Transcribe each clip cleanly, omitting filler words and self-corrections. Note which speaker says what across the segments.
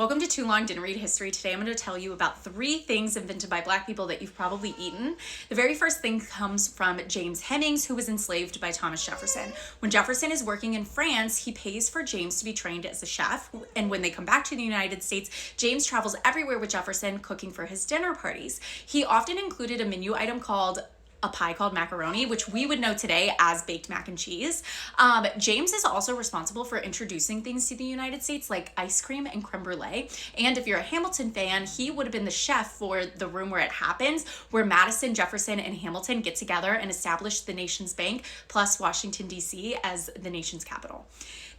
Speaker 1: Welcome to Too Long Didn't Read History. Today I'm going to tell you about 3 things invented by Black people that you've probably eaten. The very first thing comes from James Hennings, who was enslaved by Thomas Jefferson. When Jefferson is working in France, he pays for James to be trained as a chef, and when they come back to the United States, James travels everywhere with Jefferson cooking for his dinner parties. He often included a menu item called a pie called macaroni, which we would know today as baked mac and cheese. James is also responsible for introducing things to the United States like ice cream and creme brulee. And if you're a Hamilton fan, he would have been the chef for the room where it happens, where Madison, Jefferson, and Hamilton get together and establish the nation's bank, plus Washington, D.C. as the nation's capital.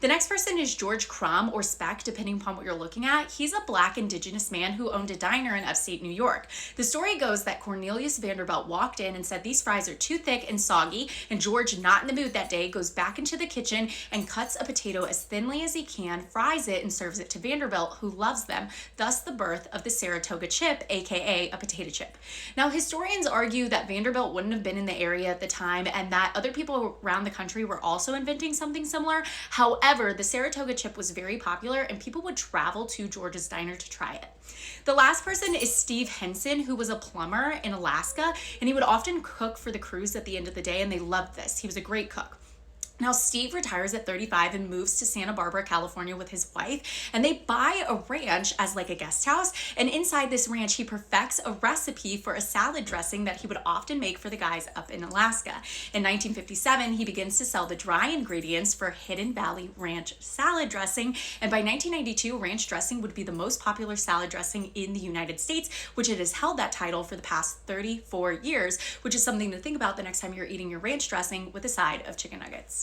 Speaker 1: The next person is George Crumb, or Speck, depending upon what you're looking at. He's a Black indigenous man who owned a diner in upstate New York. The story goes that Cornelius Vanderbilt walked in and said, "These fries are too thick and soggy," and George, not in the mood that day, goes back into the kitchen and cuts a potato as thinly as he can, fries it, and serves it to Vanderbilt, who loves them, thus the birth of the Saratoga chip, aka a potato chip. Now, historians argue that Vanderbilt wouldn't have been in the area at the time and that other people around the country were also inventing something similar. However, the Saratoga chip was very popular and people would travel to George's diner to try it. The last person is Steve Henson, who was a plumber in Alaska, and he would often cook for the crews at the end of the day, and they loved this. He was a great cook. Now, Steve retires at 35 and moves to Santa Barbara, California with his wife, and they buy a ranch as like a guest house. And inside this ranch, he perfects a recipe for a salad dressing that he would often make for the guys up in Alaska. In 1957, he begins to sell the dry ingredients for Hidden Valley Ranch salad dressing. And by 1992, ranch dressing would be the most popular salad dressing in the United States, which it has held that title for the past 34 years, which is something to think about the next time you're eating your ranch dressing with a side of chicken nuggets.